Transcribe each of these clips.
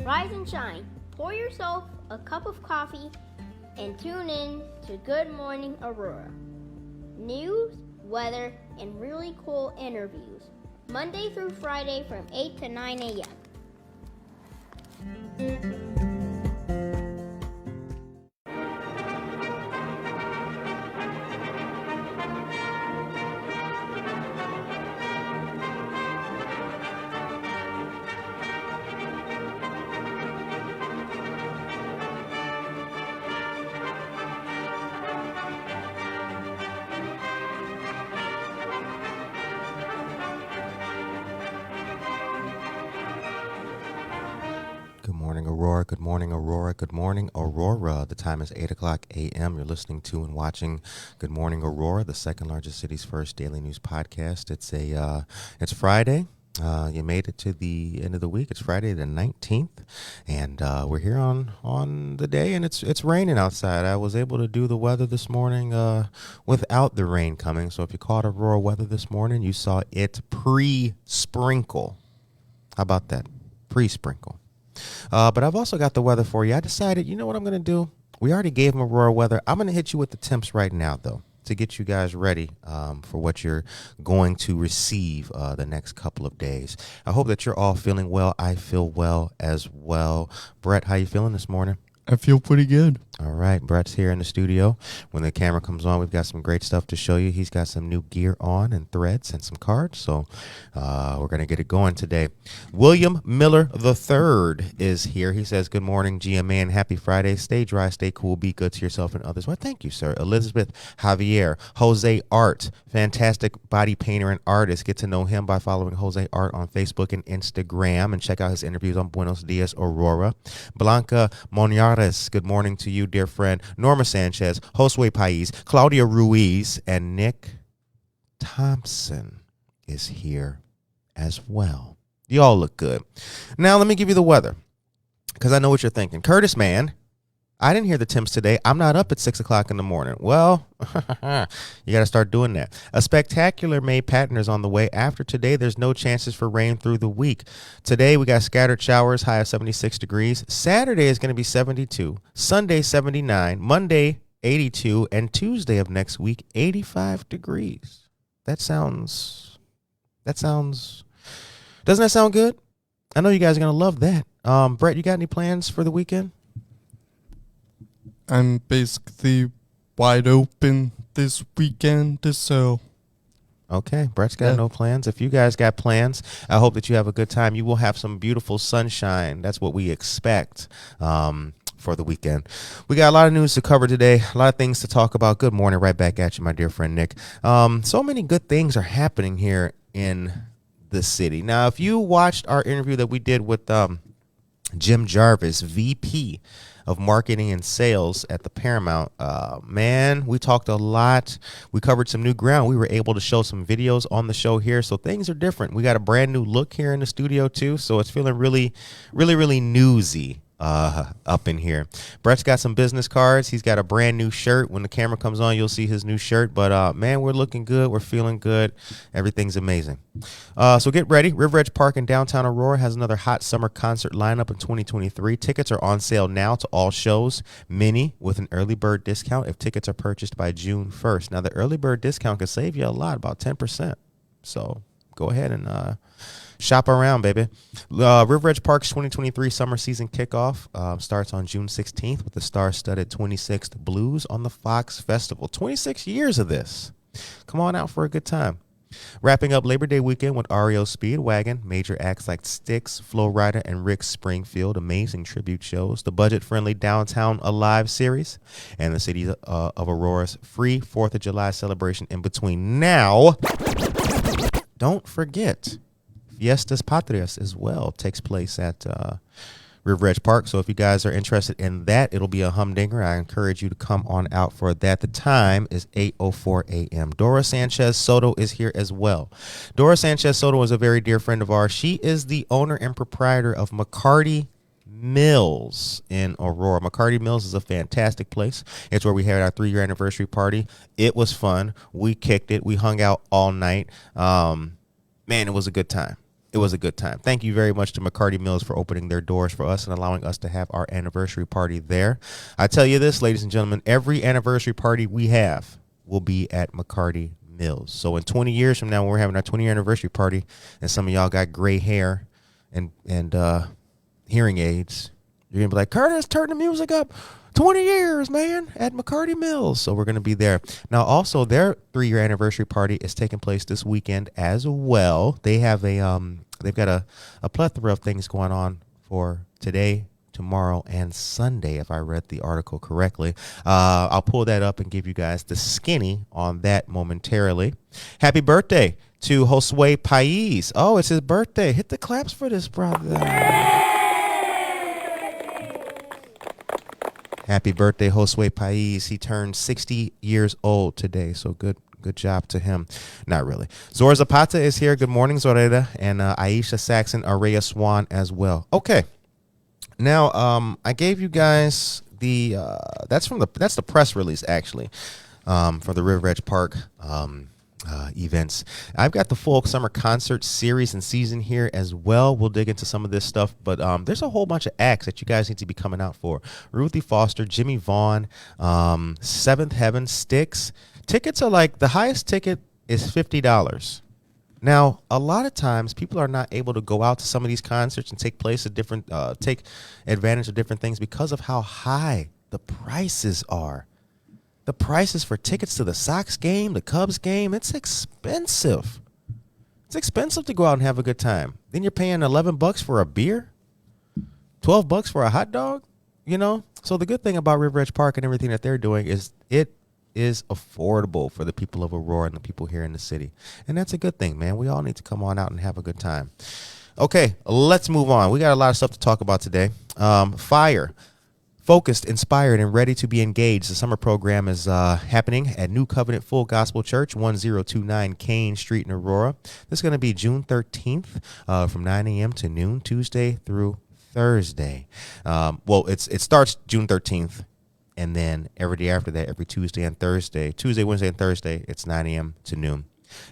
Rise and shine. Pour yourself a cup of coffee and tune in to Good Morning Aurora. News, weather, and really cool interviews. Monday through Friday from 8 to 9 a.m. Good morning, Aurora. Good morning, Aurora. Good morning, Aurora. The time is 8 o'clock a.m. You're listening to and watching Good Morning, Aurora, the second largest city's first daily news podcast. It's Friday. You made it to the end of the week. It's Friday the 19th, and we're here on the day, and it's raining outside. I was able to do the weather this morning without the rain coming. So if you caught Aurora weather this morning, you saw it pre-sprinkle. How about that? Pre-sprinkle. But I've also got the weather for you. I decided, you know what I'm going to do? We already gave them Aurora weather. I'm going to hit you with the temps right now, though, to get you guys ready for what you're going to receive the next couple of days. I hope that you're all feeling well. I feel well as well. Brett, how you feeling this morning? I feel pretty good. All right, Brett's here in the studio. When the camera comes on, we've got some great stuff to show you. He's got some new gear on and threads and some cards, so we're going to get it going today. William Miller III is here. He says, good morning, GMA, and happy Friday. Stay dry, stay cool, be good to yourself and others. Well, thank you, sir. Elizabeth Javier, Jose Art, fantastic body painter and artist. Get to know him by following Jose Art on Facebook and Instagram, and check out his interviews on Buenos Dias, Aurora. Blanca Monyares, good morning to you, dear friend. Norma Sanchez, Josue Pais, Claudia Ruiz, and Nick Thompson is here as well. You all look good. Now, let me give you the weather, because I know what you're thinking. Curtis, man, I didn't hear the temps today. I'm not up at 6 o'clock in the morning. Well, you got to start doing that. A spectacular May pattern is on the way. After today, there's no chances for rain through the week. Today, we got scattered showers, high of 76 degrees. Saturday is going to be 72. Sunday, 79. Monday, 82. And Tuesday of next week, 85 degrees. Doesn't that sound good? I know you guys are going to love that. Brett, you got any plans for the weekend? I'm basically wide open this weekend, so. Okay, Brett's got no plans. If you guys got plans, I hope that you have a good time. You will have some beautiful sunshine. That's what we expect for the weekend. We got a lot of news to cover today, a lot of things to talk about. Good morning, right back at you, my dear friend Nick. So many good things are happening here in the city. Now, if you watched our interview that we did with Jim Jarvis, VP of Marketing and Sales at the Paramount, man, we talked a lot. We covered some new ground. We were able to show some videos on the show here, so things are different. We got a brand new look here in the studio too, so it's feeling really, really, really newsy up in here. Brett's got some business cards. He's got a brand new shirt. When the camera comes on, you'll see his new shirt. But man, we're looking good. We're feeling good. Everything's amazing. So get ready. River Edge Park in downtown Aurora has another hot summer concert lineup in 2023. Tickets are on sale now to all shows, many with an early bird discount if tickets are purchased by June 1st. Now, the early bird discount can save you a lot, about 10%. So go ahead and shop around, baby. River Edge Park's 2023 summer season kickoff starts on June 16th with the star-studded 26th Blues on the Fox Festival. 26 years of this. Come on out for a good time. Wrapping up Labor Day weekend with REO Speedwagon, major acts like Styx, Flo Rida, and Rick Springfield, amazing tribute shows, the budget-friendly Downtown Alive series, and the city of Aurora's free 4th of July celebration in between. Now, don't forget, Fiestas Patrias as well takes place at River Edge Park. So if you guys are interested in that, it'll be a humdinger. I encourage you to come on out for that. The time is 8:04 a.m. Dora Sanchez Soto is here as well. Dora Sanchez Soto is a very dear friend of ours. She is the owner and proprietor of McCarty Mills in Aurora. McCarty Mills is a fantastic place. It's where we had our 3-year anniversary party. It was fun. We kicked it. We hung out all night. Man, it was a good time. it was a good time. Thank you very much to McCarty Mills for opening their doors for us and allowing us to have our anniversary party there. I tell you this, ladies and gentlemen, every anniversary party we have will be at McCarty Mills. So in 20 years from now, when we're having our 20-year anniversary party and some of y'all got gray hair and hearing aids, you're going to be like, Curtis, turn the music up. 20 years, man, at McCarty Mills. So we're going to be there. Now, also, their 3-year anniversary party is taking place this weekend as well. They have they've got a plethora of things going on for today, tomorrow, and Sunday, if I read the article correctly. I'll pull that up and give you guys the skinny on that momentarily. Happy birthday to Josue Pais. Oh, it's his birthday. Hit the claps for this brother. Happy birthday, Josue Pais. He turned 60 years old today, so good job to him. Not really. Zora Zapata is here. Good morning, Zoreda. And Aisha Saxon, Araya Swan as well. Okay. Now, I gave you guys that's the press release, actually, for the River Edge Park events. I've got the full summer concert series and season here as well. We'll dig into some of this stuff, but there's a whole bunch of acts that you guys need to be coming out for. Ruthie Foster, Jimmy Vaughn, Seventh Heaven, Styx. Tickets are like, the highest ticket is $50. Now, a lot of times people are not able to go out to some of these concerts and take advantage of different things because of how high the prices are. The prices for tickets to the Sox game, the Cubs game, it's expensive. It's expensive to go out and have a good time. Then you're paying $11 for a beer, $12 for a hot dog, So the good thing about River Edge Park and everything that they're doing is it is affordable for the people of Aurora and the people here in the city. And that's a good thing, man. We all need to come on out and have a good time. Okay, let's move on. We got a lot of stuff to talk about today. Fire. Focused, inspired, and ready to be engaged. The summer program is happening at New Covenant Full Gospel Church, 1029 Kane Street in Aurora. This is going to be June 13th from 9 a.m. to noon, Tuesday through Thursday. It starts June 13th, and then every day after that, every Tuesday, Wednesday, and Thursday, it's 9 a.m. to noon.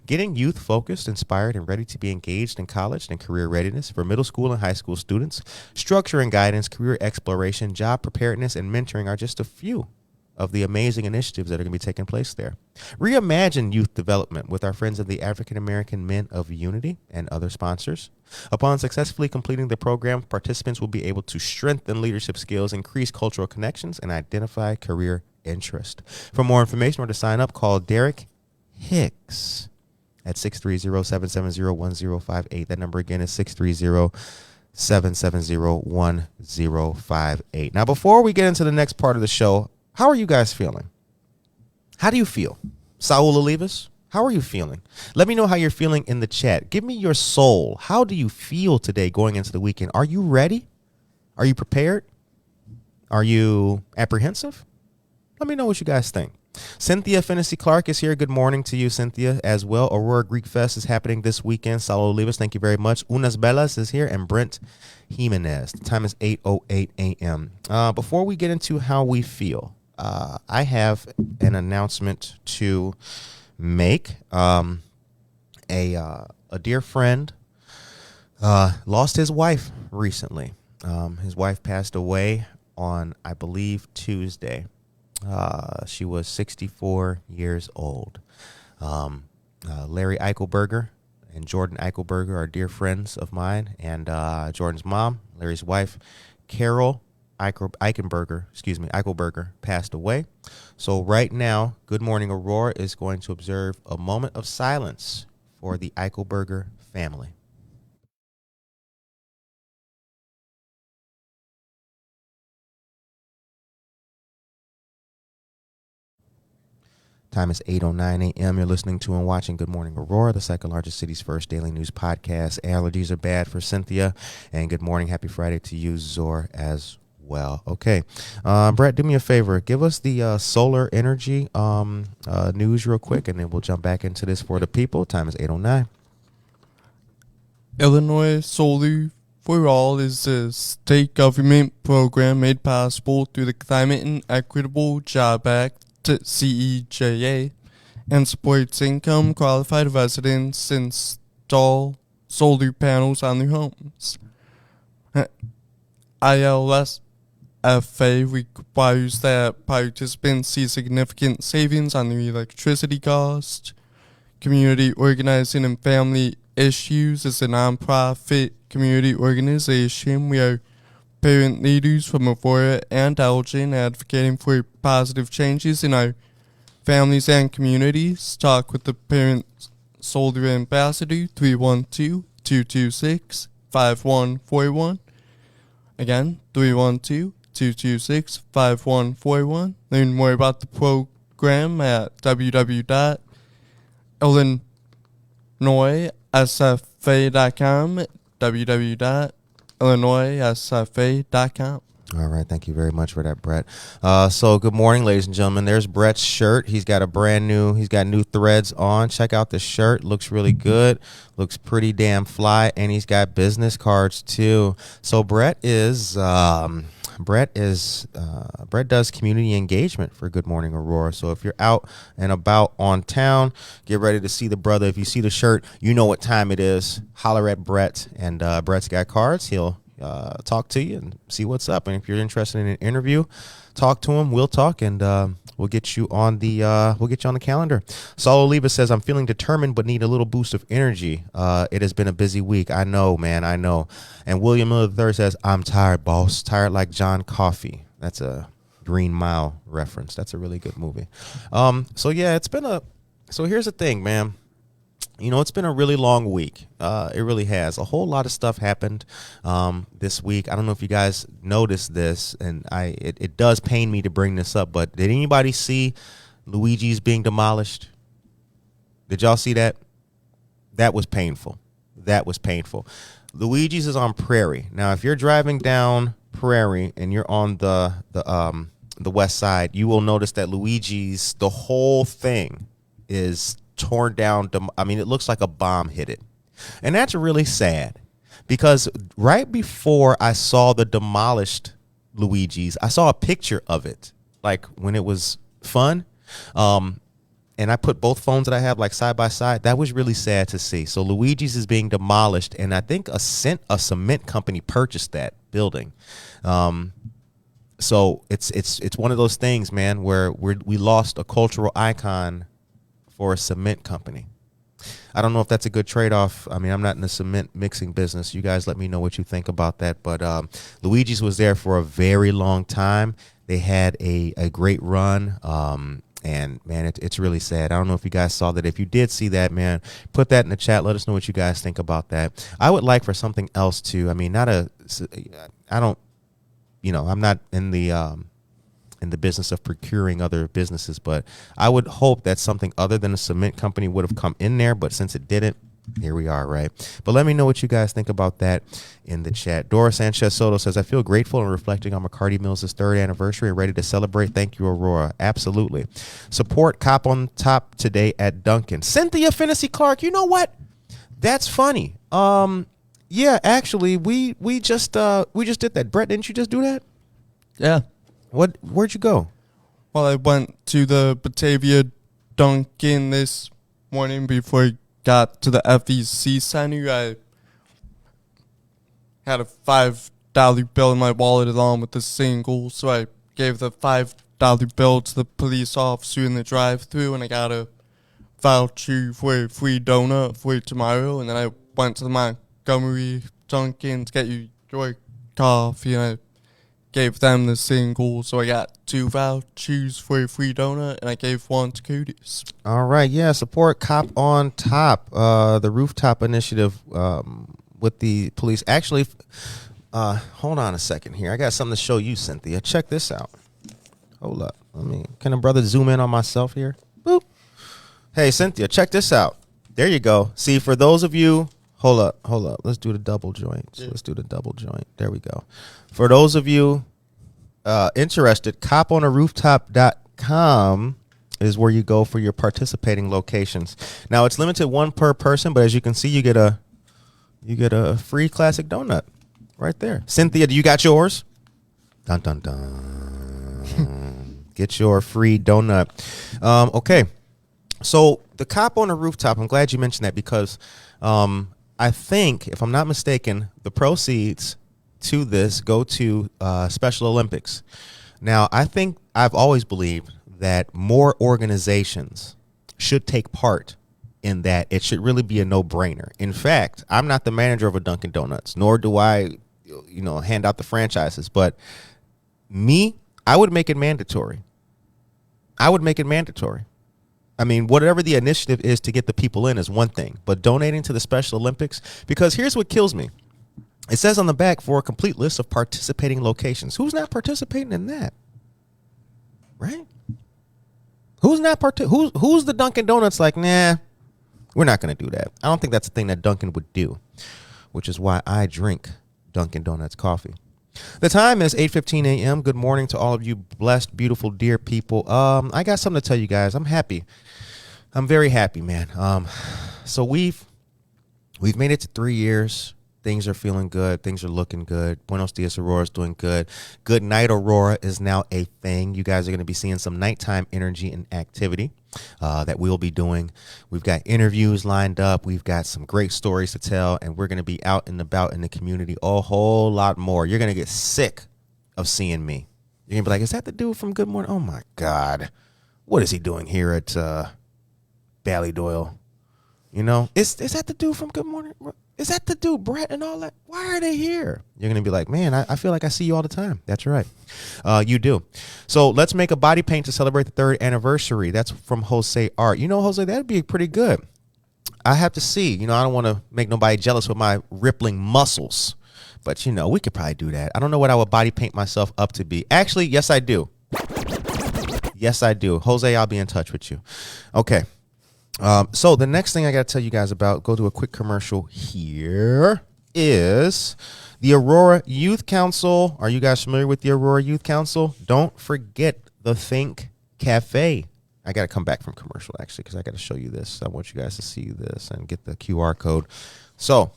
Getting youth focused, inspired, and ready to be engaged in college and career readiness for middle school and high school students. Structure and guidance, career exploration, job preparedness, and mentoring are just a few of the amazing initiatives that are going to be taking place there. Reimagine youth development with our friends of the African American Men of Unity and other sponsors. Upon successfully completing the program, participants will be able to strengthen leadership skills, increase cultural connections, and identify career interest. For more information or to sign up, call Derek Hicks at 630-770-1058. That number again is 630-770-1058. Now, before we get into the next part of the show, how are you guys feeling? How do you feel? Saul Olivas, how are you feeling? Let me know how you're feeling in the chat. Give me your soul. How do you feel today going into the weekend? Are you ready? Are you prepared? Are you apprehensive? Let me know what you guys think. Cynthia Finnessy Clark is here. Good morning to you, Cynthia, as well. Aurora Greek Fest is happening this weekend. Saul Olivas, thank you very much. Unas Bellas is here, and Brent Jimenez. The time is 8:08 a.m. Before we get into how we feel, I have an announcement to make. A dear friend lost his wife recently. His wife passed away on, I believe, Tuesday. She was 64 years old. Larry Eichelberger and Jordan Eichelberger are dear friends of mine, and Jordan's mom, Larry's wife, Carol Eichelberger, passed away. So right now, Good Morning Aurora is going to observe a moment of silence for the Eichelberger family. Time is 8:09 a.m. You're listening to and watching Good Morning Aurora, the second largest city's first daily news podcast. Allergies are bad for Cynthia. And good morning. Happy Friday to you, Zor, as well. Okay. Brett, do me a favor. Give us the solar energy news real quick, and then we'll jump back into this for the people. Time is 8:09. Illinois Solar for All is a state government program made possible through the Climate and Equitable Job Act, CEJA, and supports income qualified residents install solar panels on their homes. ILSFA requires that participants see significant savings on their electricity costs. Community Organizing and Family Issues is a nonprofit community organization. We are parent leaders from Aurora and Elgin advocating for positive changes in our families and communities. Talk with the Parent Solar Ambassador, 312-226-5141. Again, 312-226-5141. Learn more about the program at www.illinoissfa.com, www.illinoissfa.com. All right, thank you very much for that, Brett. So good morning, ladies and gentlemen. There's Brett's shirt. He's got new threads on. Check out the shirt. Looks really good. Looks pretty damn fly, and he's got business cards too. So Brett does community engagement for Good Morning Aurora. So if you're out and about on town, get ready to see the brother. If you see the shirt, you know what time it is. Holler at Brett, and Brett's got cards. He'll talk to you and see what's up. And if you're interested in an interview, talk to him. We'll talk, and we'll get you on the calendar. Saul Oliva says, I'm feeling determined but need a little boost of energy. It has been a busy week. I know, man. I know. And William Miller III says, I'm tired, boss. Tired like John Coffey. That's a Green Mile reference. That's a really good movie. So here's the thing, man. You know, it's been a really long week. It really has. A whole lot of stuff happened this week. I don't know if you guys noticed this, and it does pain me to bring this up, but did anybody see Luigi's being demolished? Did y'all see that? That was painful. Luigi's is on Prairie. Now, if you're driving down Prairie and you're on the west side, you will notice that Luigi's, the whole thing is torn down. I mean, it looks like a bomb hit it. And that's really sad, because right before I saw the demolished Luigi's, I saw a picture of it, like when it was fun. And I put both phones that I have like side by side. That was really sad to see. So Luigi's is being demolished, and I think a cement company purchased that building. So it's one of those things, man, where we lost a cultural icon for a cement company. I don't know if that's a good trade-off. I mean, I'm not in the cement mixing business. You guys let me know what you think about that. But Luigi's was there for a very long time. They had a great run. And, man, it's really sad. I don't know if you guys saw that. If you did see that, man, put that in the chat. Let us know what you guys think about that. I would like for something else, too. I mean, I'm not in the business of procuring other businesses, but I would hope that something other than a cement company would have come in there, but since it didn't, here we are, right? But let me know what you guys think about that in the chat. Dora Sanchez Soto says, I feel grateful and reflecting on McCarty Mills' 3rd anniversary and ready to celebrate. Thank you, Aurora. Absolutely. Support Cop on Top today at Duncan. Cynthia Finnessy Clark, you know what? That's funny. Yeah, actually, we just did that. Brett, didn't you just do that? Yeah. Where'd you go? Well, I went to the Batavia Dunkin' this morning before I got to the FEC Center. I had a $5 bill in my wallet along with the single, so I gave the $5 bill to the police officer in the drive-thru, and I got a voucher for a free donut for tomorrow. And then I went to the Montgomery Dunkin' to get your coffee, and I gave them the single, so I got 2 vouchers for a free donut, and I gave 1 to Cooties. All right, yeah, support Cop on Top, the rooftop initiative with the police. Actually, hold on a second here. I got something to show you, Cynthia. Check this out. Hold up. Can a brother zoom in on myself here? Boop. Hey, Cynthia, check this out. There you go. See, for those of you, hold up. Let's do the double joint. There we go. For those of you interested, coponarooftop.com is where you go for your participating locations. Now, it's limited 1 per person, but as you can see, you get a free classic donut right there. Cynthia, do you got yours? Dun, dun, dun. Get your free donut. Okay. So the Cop on the Rooftop, I'm glad you mentioned that, because I think, if I'm not mistaken, the proceeds to this go to Special Olympics. Now, I've always believed that more organizations should take part in that. It should really be a no-brainer. In fact, I'm not the manager of a Dunkin' Donuts, nor do I, hand out the franchises. But I would make it mandatory. I mean, whatever the initiative is to get the people in is one thing, but donating to the Special Olympics, because here's what kills me. It says on the back, for a complete list of participating locations. Who's not participating in that? Right? Who's the Dunkin' Donuts like, nah, we're not going to do that. I don't think that's a thing that Dunkin' would do, which is why I drink Dunkin' Donuts coffee. The time is 8:15 a.m. Good morning to all of you blessed, beautiful, dear people. I got something to tell you guys. I'm happy. I'm very happy, man. So we've made it to 3 years. Things are feeling good. Things are looking good. Buenos Dias, Aurora is doing good. Good night, Aurora is now a thing. You guys are going to be seeing some nighttime energy and activity that we'll be doing. We've got interviews lined up. We've got some great stories to tell, and we're going to be out and about in the community a whole lot more. You're going to get sick of seeing me. You're going to be like, is that the dude from Good Morning? Oh, my God. What is he doing here at Ballydoyle? Is that the dude from Good Morning? Is that the dude, Brett, and all that? Why are they here? You're going to be like, man, I feel like I see you all the time. That's right. You do. So let's make a body paint to celebrate the 3rd anniversary. That's from Jose Art. Jose, that'd be pretty good. I have to see. I don't want to make nobody jealous with my rippling muscles. But, we could probably do that. I don't know what I would body paint myself up to be. Actually, yes, I do. Yes, I do. Jose, I'll be in touch with you. Okay. So the next thing I got to tell you guys about, go to a quick commercial here, is the Aurora Youth Council. Are you guys familiar with the Aurora Youth Council? Don't forget the Think Cafe. I got to come back from commercial, actually, because I got to show you this. I want you guys to see this and get the QR code. So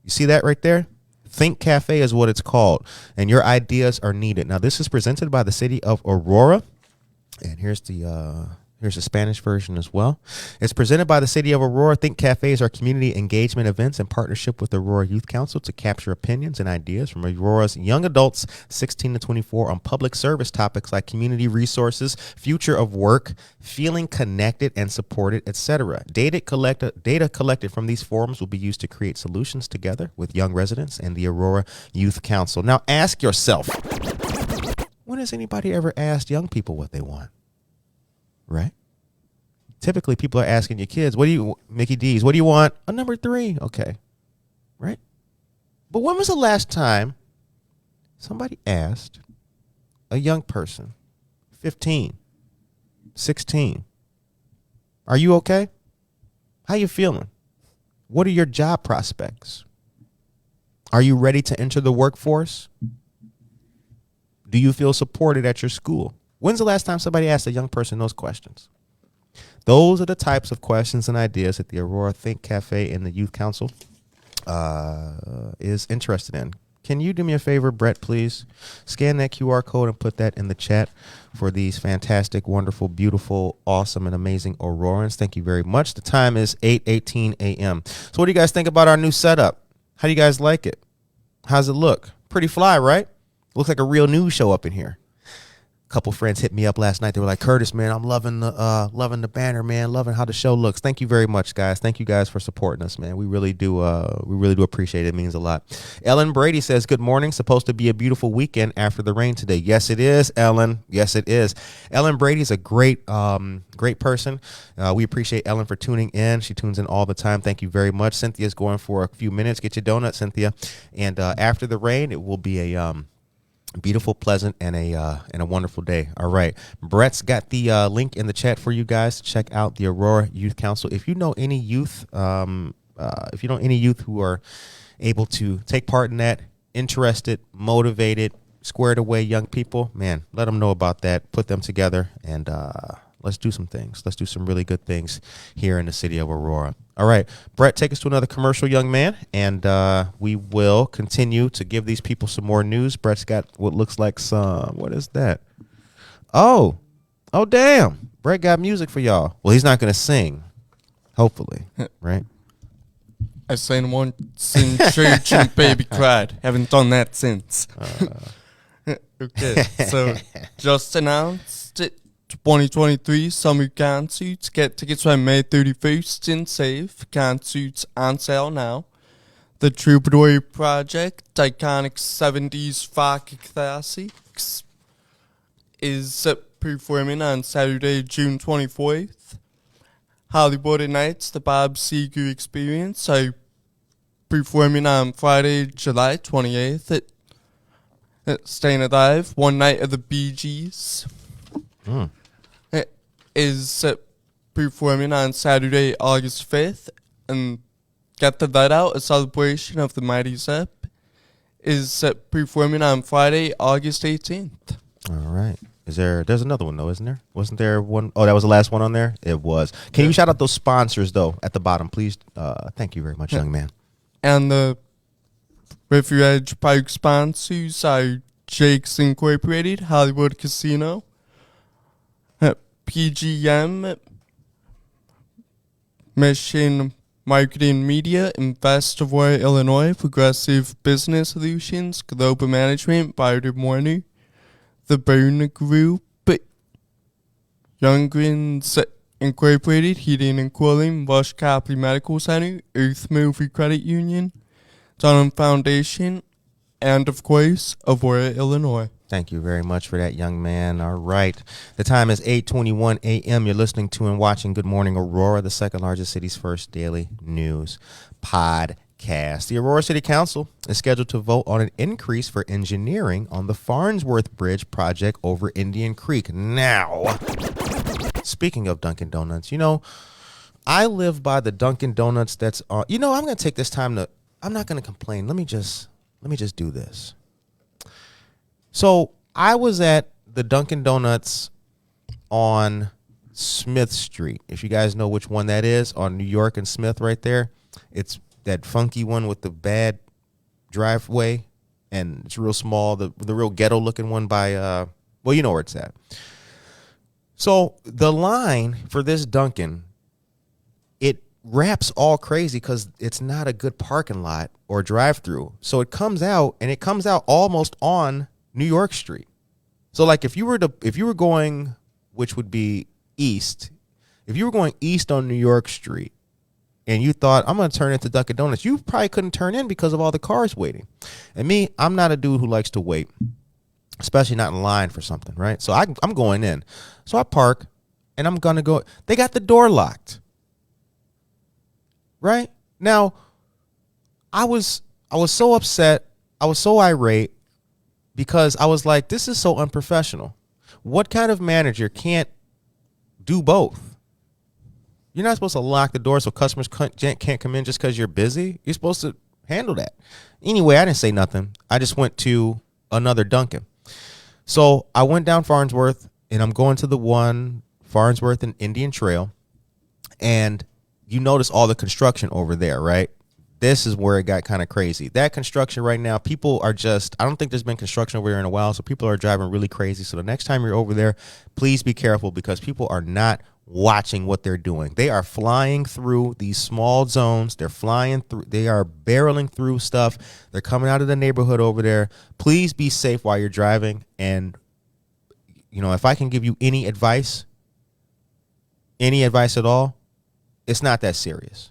you see that right there? Think Cafe is what it's called, and your ideas are needed. Now, this is presented by the city of Aurora, and here's the Spanish version as well. It's presented by the city of Aurora. Think Cafes are community engagement events in partnership with the Aurora Youth Council to capture opinions and ideas from Aurora's young adults 16 to 24 on public service topics like community resources, future of work, feeling connected and supported, etc. Data collected from these forums will be used to create solutions together with young residents and the Aurora Youth Council. Now ask yourself, when has anybody ever asked young people what they want? Right? Typically, people are asking your kids, Mickey D's, what do you want? A number 3. Okay. Right? But when was the last time somebody asked a young person, 15, 16, are you okay? How you feeling? What are your job prospects? Are you ready to enter the workforce? Do you feel supported at your school? When's the last time somebody asked a young person those questions? Those are the types of questions and ideas that the Aurora Think Cafe and the Youth Council is interested in. Can you do me a favor, Brett, please? Scan that QR code and put that in the chat for these fantastic, wonderful, beautiful, awesome, and amazing Aurorans. Thank you very much. The time is 8:18 a.m. So what do you guys think about our new setup? How do you guys like it? How's it look? Pretty fly, right? Looks like a real news show up in here. Couple friends hit me up last night. They were like, Curtis, man, I'm loving the banner, man, loving how the show looks. Thank you very much, guys. Thank you guys for supporting us, man. We really do appreciate it. It means a lot. Ellen Brady says, good morning. Supposed to be a beautiful weekend after the rain today. Yes, it is, Ellen. Yes, it is. Ellen Brady's a great person. We appreciate Ellen for tuning in. She tunes in all the time. Thank you very much. Cynthia's going for a few minutes. Get your donut, Cynthia. And after the rain, it will be a beautiful, pleasant, and a wonderful day. All right. Brett's got the link in the chat for you guys to check out the Aurora Youth Council. If you know any youth, who are able to take part in that, interested, motivated, squared away young people, man, let them know about that. Put them together, and let's do some things. Let's do some really good things here in the city of Aurora. All right, Brett, take us to another commercial, young man, and we will continue to give these people some more news. Brett's got what looks like what is that? Oh, damn. Brett got music for y'all. Well, he's not going to sing, hopefully, right? I sang once in church and baby cried. Haven't done that since. Okay, so just announced it. 2023 summer concerts. Get tickets by May 31st in Save. Concerts on sale now. The Troubadour Project, iconic 70s rock classics, is performing on Saturday, June 24th. Hollywood at Nights, the Bob Seger Experience, are performing on Friday, July 28th at Staying Alive. One Night of the Bee Gees is performing on Saturday, August 5th. And Get the Light Out, a celebration of the Mighty Zepp, is performing on Friday, August 18th. All right. There's another one, though, isn't there? Wasn't there one? Oh, that was the last one on there? It was. Can you shout out those sponsors, though, at the bottom, please? Thank you very much, young man. And the River Edge Park sponsors are Jake's Incorporated, Hollywood Casino, PGM, Mission Marketing Media, Invest Aurora, Illinois, Progressive Business Solutions, Global Management, Barter Warner, The Burn Group, Younggrens Incorporated, Heating and Cooling, Rush Copley Medical Center, Earth Movie Credit Union, Dunham Foundation, and, of course, Aurora, Illinois. Thank you very much for that, young man. All right. The time is 8:21 a.m. You're listening to and watching Good Morning Aurora, the second largest city's first daily news podcast. The Aurora City Council is scheduled to vote on an increase for engineering on the Farnsworth Bridge project over Indian Creek. Now, speaking of Dunkin' Donuts, I live by the Dunkin' Donuts that's on. I'm going to take this time to, I'm not going to complain. Let me just do this. So I was at the Dunkin' Donuts on Smith Street. If you guys know which one that is, on New York and Smith right there. It's that funky one with the bad driveway, and it's real small, the real ghetto looking one by, well, you know where it's at. So the line for this Dunkin', it wraps all crazy because it's not a good parking lot or drive-through. So it comes out almost on New York Street. So like if you were going, which would be east, if you were going east on New York Street and you thought, I'm going to turn into Dunkin' Donuts, you probably couldn't turn in because of all the cars waiting. And me, I'm not a dude who likes to wait, especially not in line for something, right? So I'm going in. So I park and I'm going to go. They got the door locked. Right? Now, I was so upset. I was so irate because I was like, this is so unprofessional. What kind of manager can't do both? You're not supposed to lock the door so customers can't come in just because you're busy. You're supposed to handle that. Anyway, I didn't say nothing. I just went to another Dunkin'. So I went down Farnsworth, and I'm going to the one, Farnsworth and Indian Trail, and you notice all the construction over there, right? This is where it got kind of crazy. That construction right now, people are just, I don't think there's been construction over there in a while, so people are driving really crazy. So the next time you're over there, please be careful because people are not watching what they're doing. They are flying through these small zones. They're flying through, they are barreling through stuff. They're coming out of the neighborhood over there. Please be safe while you're driving. And, if I can give you any advice at all, it's not that serious.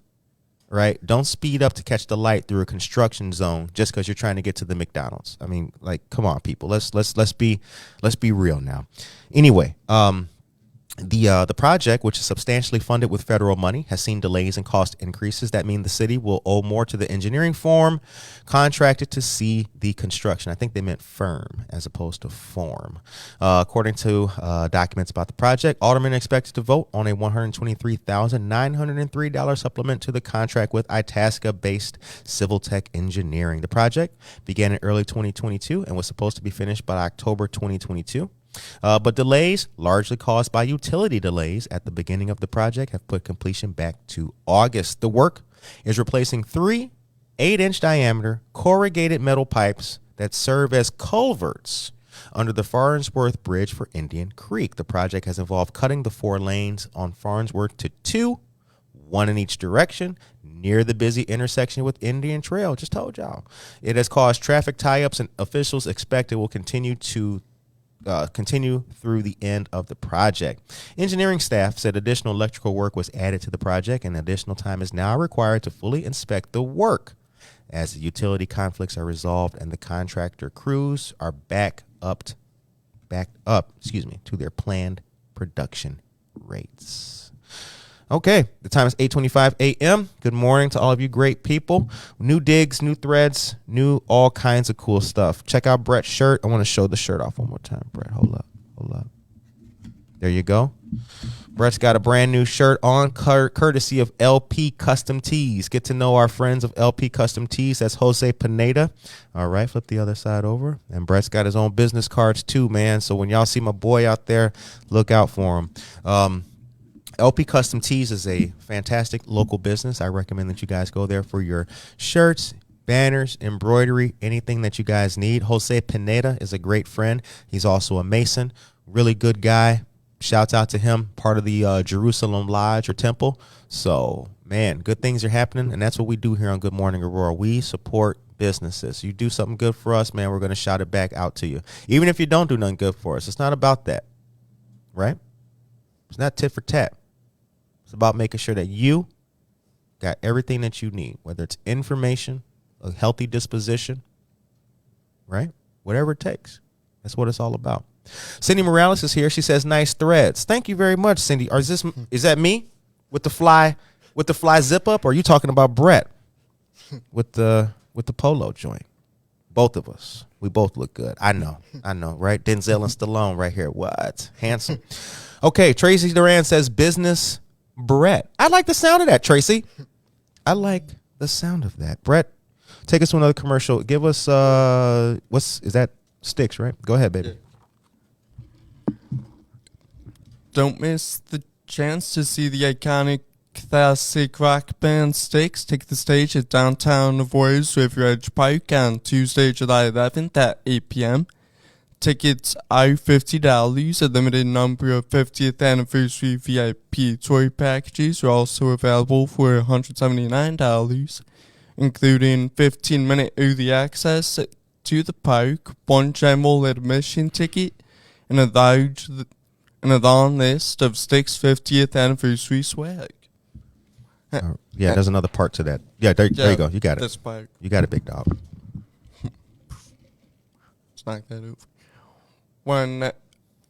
Right? Don't speed up to catch the light through a construction zone just because you're trying to get to the McDonald's. I mean, like, come on, people. Let's be real now. Anyway, the project, which is substantially funded with federal money, has seen delays and cost increases. That mean the city will owe more to the engineering firm contracted to see the construction. I think they meant firm as opposed to form. According to documents about the project, aldermen are expected to vote on a $123,903 supplement to the contract with Itasca-based Civil Tech Engineering. The project began in early 2022 and was supposed to be finished by October 2022. But delays, largely caused by utility delays at the beginning of the project, have put completion back to August. The work is replacing 3 8-inch diameter corrugated metal pipes that serve as culverts under the Farnsworth Bridge for Indian Creek. The project has involved cutting the 4 lanes on Farnsworth to 2, 1 in each direction, near the busy intersection with Indian Trail. Just told y'all. It has caused traffic tie-ups, and officials expect it will continue through the end of the project. Engineering staff said additional electrical work was added to the project, and additional time is now required to fully inspect the work as the utility conflicts are resolved and the contractor crews are backed up to their planned production rates. Okay, the time is 8:25 a.m. Good morning to all of you great people. New digs, new threads, new all kinds of cool stuff. Check out Brett's shirt. I want to show the shirt off one more time. Brett, hold up. There you go. Brett's got a brand new shirt on, courtesy of LP Custom Tees. Get to know our friends of LP Custom Tees. That's Jose Pineda. All right, flip the other side over. And Brett's got his own business cards too, man. So when y'all see my boy out there, look out for him. LP Custom Tees is a fantastic local business. I recommend that you guys go there for your shirts, banners, embroidery, anything that you guys need. Jose Pineda is a great friend. He's also a Mason, really good guy. Shouts out to him, part of the Jerusalem Lodge or Temple. So, man, good things are happening, and that's what we do here on Good Morning Aurora. We support businesses. You do something good for us, man, we're going to shout it back out to you. Even if you don't do nothing good for us, it's not about that, right? It's not tit for tat. It's about making sure that you got everything that you need, whether it's information, a healthy disposition, right? Whatever it takes. That's what it's all about. Cindy Morales is here. She says, nice threads. Thank you very much, Cindy. Is that me with the fly zip up, or are you talking about Brett with the polo joint? Both of us. We both look good. I know, right? Denzel and Stallone right here. What? Handsome. Okay, Tracy Duran says business Brett. I like the sound of that, Tracy. I like the sound of that. Brett, take us to another commercial. Give us is that Sticks, right? Go ahead, baby. Yeah. Don't miss the chance to see the iconic classic rock band Styx take the stage at downtown Aurora's River Edge Park on Tuesday, July 11th at 8 p.m. Tickets are $50. A limited number of 50th anniversary VIP tour packages are also available for $179, including 15-minute early access to the park, one general admission ticket, and a long list of Styx 50th anniversary swag. Yeah, there's another part to that. Yeah, there you go. You got it. This part. You got it, big dog. Let's knock that over. When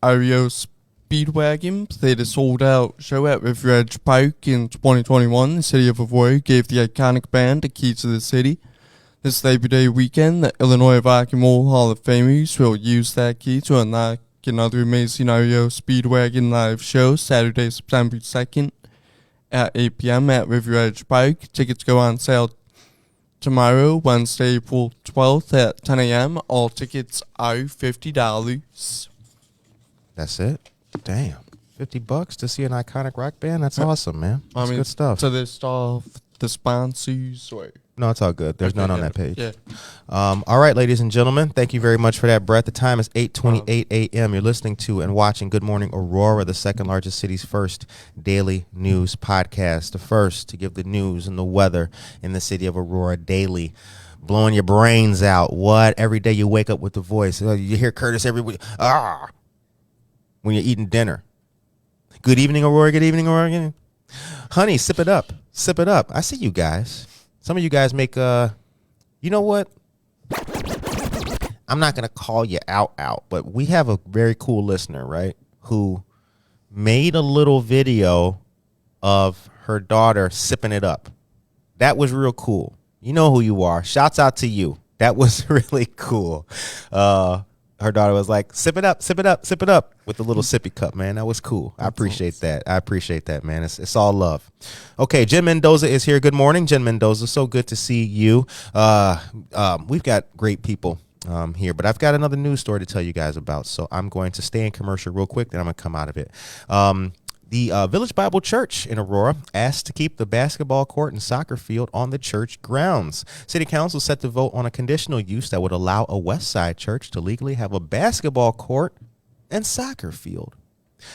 Ario Speedwagon played a sold-out show at River Edge Park in 2021, the city of Aurora gave the iconic band the key to the city. This Labor Day weekend, the Illinois Rock and Roll Hall of Famers will use that key to unlock another amazing Ario Speedwagon live show Saturday, September 2nd at 8 p.m. at River Edge Park. Tickets go on sale tomorrow, Wednesday, April 12th at 10 a.m. All tickets are $50. That's it? Damn. $50 to see an iconic rock band? That's awesome, man. That's good stuff. So this off the sponsors or... No, it's all good. There's none on that page. Yeah. All right, ladies and gentlemen, thank you very much for that, Brett. The time is 8:28 a.m. You're listening to and watching Good Morning Aurora, the second largest city's first daily news podcast. The first to give the news and the weather in the city of Aurora daily. Blowing your brains out. What? Every day you wake up with the voice. You hear Curtis every week. When you're eating dinner. Good evening, Aurora. Good evening, Aurora. Honey, sip it up. Sip it up. I see you guys. Some of you guys make, you know what? I'm not going to call you out, but we have a very cool listener, right, who made a little video of her daughter sipping it up. That was real cool. You know who you are. Shouts out to you. That was really cool. Her daughter was like, sip it up, sip it up, sip it up with the little sippy cup, man. That was cool. I appreciate that. I appreciate that, man. It's all love. Okay, Jen Mendoza is here. Good morning, Jen Mendoza. So good to see you. We've got great people here, but I've got another news story to tell you guys about. So I'm going to stay in commercial real quick, then I'm going to come out of it. The Village Bible Church in Aurora asked to keep the basketball court and soccer field on the church grounds. City Council set to vote on a conditional use that would allow a West Side church to legally have a basketball court and soccer field.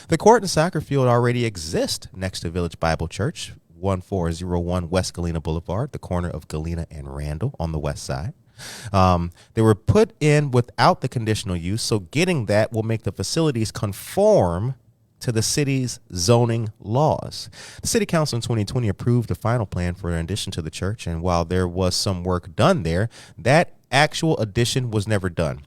The court and soccer field already exist next to Village Bible Church, 1401 West Galena Boulevard, the corner of Galena and Randall on the west side. They were put in without the conditional use, so getting that will make the facilities conform to the city's zoning laws. The city council in 2020 approved the final plan for an addition to the church, and while there was some work done there, that actual addition was never done.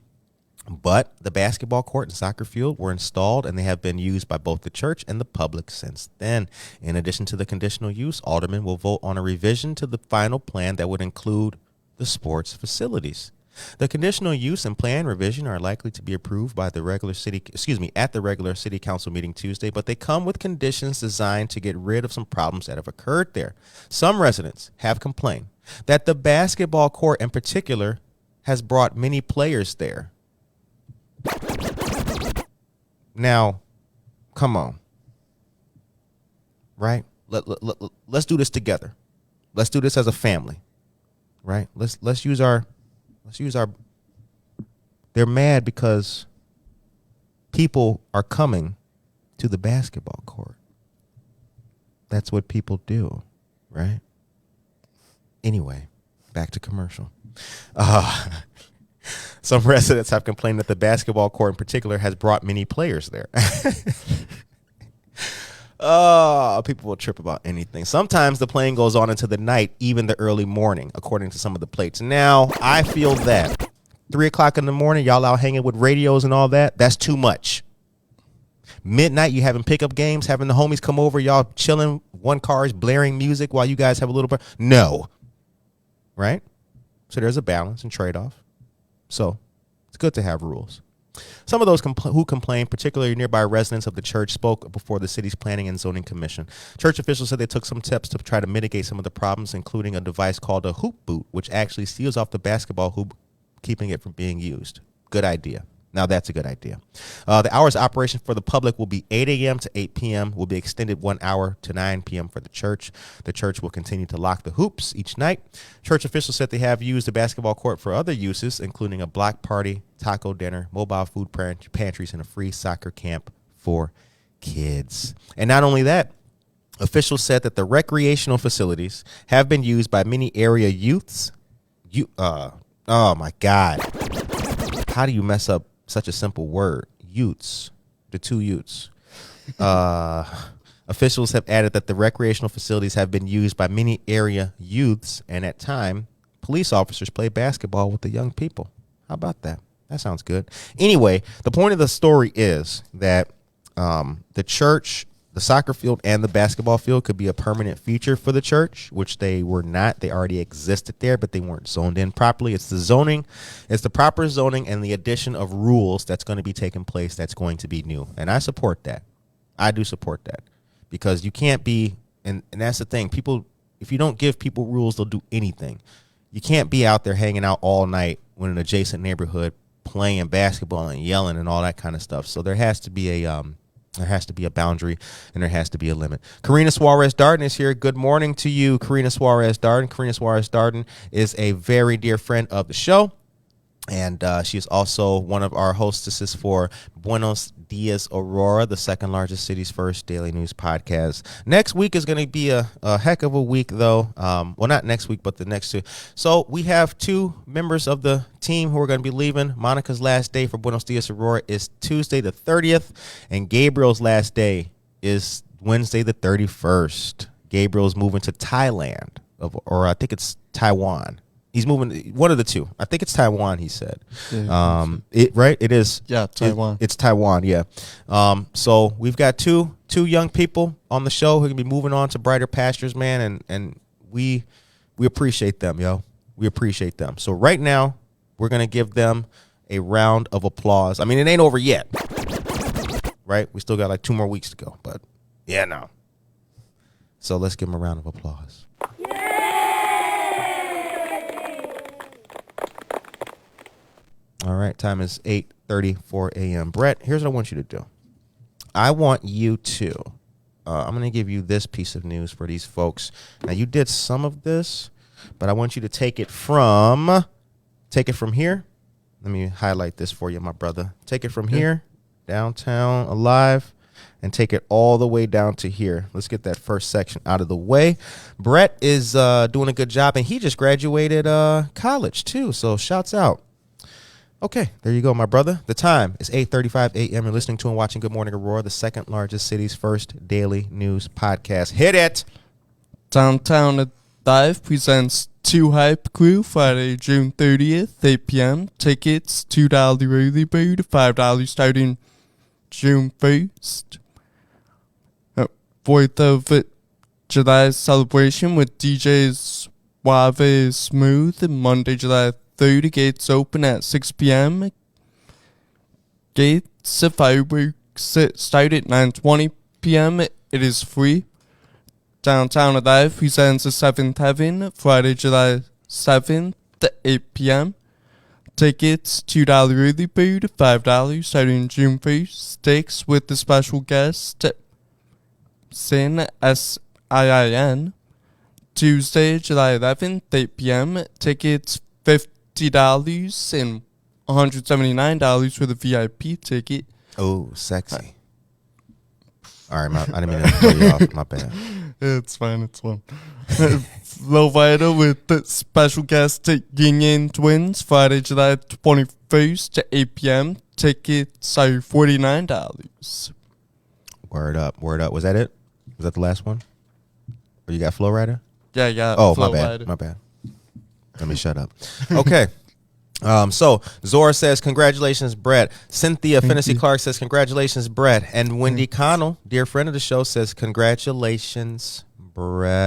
But the basketball court and soccer field were installed, and they have been used by both the church and the public since then. In addition to the conditional use, aldermen will vote on a revision to the final plan that would include the sports facilities. The conditional use and plan revision are likely to be approved by the regular at the regular city council meeting Tuesday, but they come with conditions designed to get rid of some problems that have occurred there. Some residents have complained that the basketball court in particular has brought many players there. Now, come on. Right? Let's do this together. Let's do this as a family. Right? Let's use our they're mad because people are coming to the basketball court. That's what people do, right? Anyway, back to commercial. Some residents have complained that the basketball court in particular has brought many players there. People will trip about anything. Sometimes the playing goes on into the night, even the early morning, according to some of the plates. Now, I feel that 3 o'clock in the morning, y'all out hanging with radios and all that, that's too much. Midnight, you having pickup games, having the homies come over, y'all chilling, one car is blaring music while you guys have a little bit. No. Right? So there's a balance and trade-off. So it's good to have rules. Some of those who complained, particularly nearby residents of the church, spoke before the city's Planning and Zoning Commission. Church officials said they took some steps to try to mitigate some of the problems, including a device called a hoop boot, which actually seals off the basketball hoop, keeping it from being used. Good idea. Now that's a good idea. The hours of operation for the public will be 8 a.m. to 8 p.m. will be extended 1 hour to 9 p.m. for the church. The church will continue to lock the hoops each night. Church officials said they have used the basketball court for other uses, including a block party, taco dinner, mobile food pantries, and a free soccer camp for kids. And not only that, officials said that the recreational facilities have been used by many area youths. Oh my God. How do you mess up such a simple word? Youths. The two youths. Officials have added that the recreational facilities have been used by many area youths, and at time, police officers play basketball with the young people. How about that? That sounds good. Anyway, the point of the story is that the church, the soccer field, and the basketball field could be a permanent feature for the church, which they were not. They already existed there, but they weren't zoned in properly. It's the zoning, it's the proper zoning and the addition of rules that's going to be taking place that's going to be new. And I support that. I do support that because you can't be, and that's the thing. People, if you don't give people rules, they'll do anything. You can't be out there hanging out all night in an adjacent neighborhood playing basketball and yelling and all that kind of stuff. So there has to be a boundary, and there has to be a limit. Karina Suarez Darden is here. Good morning to you, Karina Suarez Darden. Karina Suarez Darden is a very dear friend of the show, and she is also one of our hostesses for Buenos Dias Aurora, the second largest city's first daily news podcast. Next week is going to be a heck of a week, though. Well, not next week, but the next two. So we have two members of the team who are going to be leaving. Monica's last day for Buenos Dias Aurora is Tuesday the 30th, and Gabriel's last day is Wednesday the 31st. Gabriel's moving to Thailand, or I think it's Taiwan. He's moving, one of the two. I think it's Taiwan, he said. Yeah, it is. Yeah, Taiwan. It's Taiwan, yeah. So we've got two young people on the show who can be moving on to brighter pastures, man, and we appreciate them, yo. We appreciate them. So right now, we're going to give them a round of applause. I mean, it ain't over yet, right? We still got like 2 more weeks to go, but yeah, no. So let's give them a round of applause. All right, time is 8:34 a.m. Brett, here's what I want you to do. I want you to, I'm going to give you this piece of news for these folks. Now, you did some of this, but I want you to take it from here. Let me highlight this for you, my brother. Take it from here, downtown, alive. and take it all the way down to here. Let's get that first section out of the way. Brett is doing a good job, and he just graduated college too, so shouts out. Okay, there you go, my brother. The time is 8:35 a.m. You're listening to and watching Good Morning Aurora, the second largest city's first daily news podcast. Hit it! Downtown Dive presents Two Hype Crew Friday, June 30th, 8 p.m. Tickets $2 early bird, $5 starting June 1st. 4th of July celebration with DJs Suave Smooth. Monday, July 3rd, gates open at 6 p.m. Gates of fireworks start at 9:20 p.m. It is free. Downtown Alive presents the 7th Heaven, Friday, July 7th at 8 p.m. Tickets $2 early bird, $5 starting June 1st. Sticks with the special guest Sin SIIN. Tuesday, July 11th, 8 p.m. Tickets $50 and $179 for the VIP ticket. Oh, sexy. All right, I didn't mean to throw you off. My bad. It's fine, it's fine. Low Vital with the special guest Yin Twins, Friday, July 21st to 8 p.m. Tickets are $49. Word up, word up. Was that it? Was that the last one? Or you got Flow Rider? Yeah, yeah. Oh, my bad. My bad. Let me shut up. Okay. So Zora says, congratulations, Brett. Cynthia Finnessy Clark says, congratulations, Brett. And Wendy Connell, dear friend of the show, says, congratulations, Brett.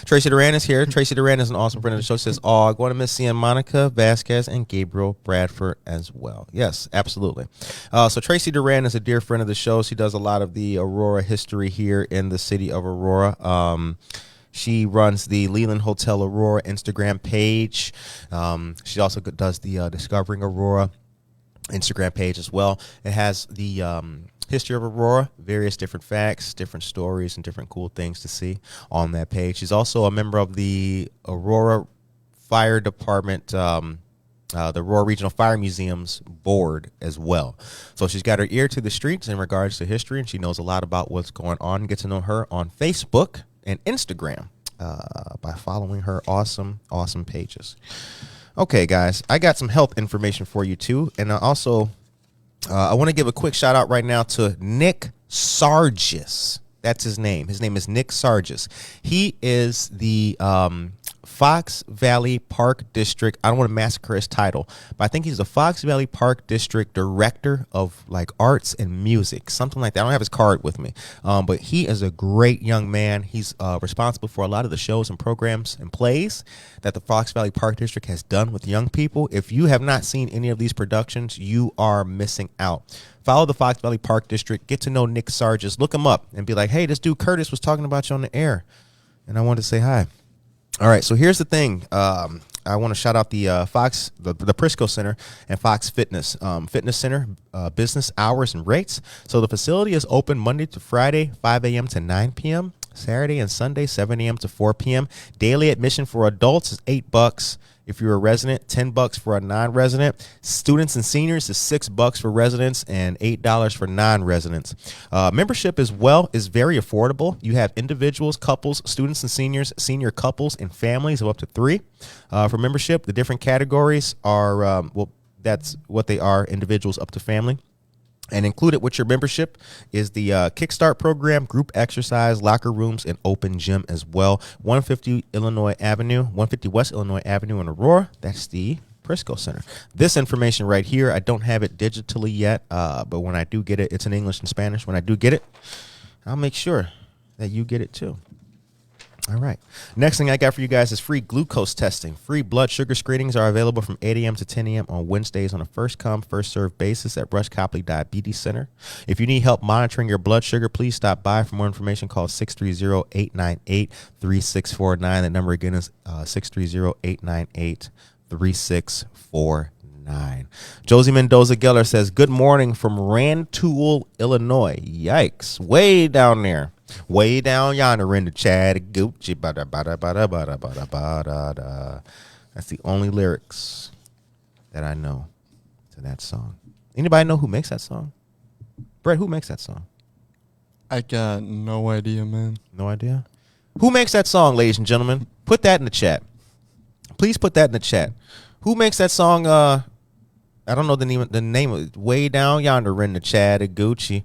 Tracy Duran is here. Tracy Duran is an awesome friend of the show. Says, oh, I'm going to miss seeing Monica Vasquez and Gabriel Bradford as well. Yes, absolutely. So Tracy Duran is a dear friend of the show. She does a lot of the Aurora history here in the city of Aurora. She runs the Leland Hotel Aurora Instagram page. She also does the Discovering Aurora Instagram page as well. It has the history of Aurora, various different facts, different stories, and different cool things to see on that page. She's also a member of the Aurora Fire Department, the Aurora Regional Fire Museum's board as well. So she's got her ear to the streets in regards to history, and she knows a lot about what's going on. Get to know her on Facebook and Instagram by following her awesome pages. Okay, guys, I got some health information for you too, and also I want to give a quick shout out right now to Nick Sargis. That's his name. His name is Nick Sargis. He is the Fox Valley Park District. I don't want to massacre his title, but I think he's the Fox Valley Park District Director of like arts and music, something like that. I don't have his card with me, but he is a great young man. He's responsible for a lot of the shows and programs and plays that the Fox Valley Park District has done with young people. If you have not seen any of these productions, you are missing out. Follow the Fox Valley Park District. Get to know Nick Sargis. Look him up and be like, hey, this dude Curtis was talking about you on the air, and I wanted to say hi. All right, so here's the thing. I want to shout out the the Prisco Center and Fox Fitness Center, business hours and rates. So the facility is open Monday to Friday, 5 a.m. to 9 p.m., Saturday and Sunday, 7 a.m. to 4 p.m. Daily admission for adults is $8. If you're a resident, $10 for a non-resident. Students and seniors is $6 for residents and $8 for non-residents. Membership as well is very affordable. You have individuals, couples, students and seniors, senior couples, and families of up to 3. For membership, the different categories are, that's what they are, individuals up to family. And included with your membership is the Kickstart program, group exercise, locker rooms, and open gym as well. 150 West Illinois Avenue in Aurora. That's the Prisco Center. This information right here, I don't have it digitally yet, but when I do get it, it's in English and Spanish. When I do get it, I'll make sure that you get it too. All right. Next thing I got for you guys is free glucose testing. Free blood sugar screenings are available from 8 a.m. to 10 a.m. on Wednesdays on a first-come, first-served basis at Rush Copley Diabetes Center. If you need help monitoring your blood sugar, please stop by. For more information, call 630-898-3649. That number again is 630-898-3649. Josie Mendoza Geller says, good morning from Rantoul, Illinois. Yikes. Way down there. Way down yonder in the Chattagoochee. That's the only lyrics that I know to that song. Anybody know who makes that song? Brett, who makes that song? I got no idea, man. No idea. Who makes that song, ladies and gentlemen? Put that in the chat. Please put that in the chat. Who makes that song? I don't know the name of it. Way down yonder in the Chattahoochee.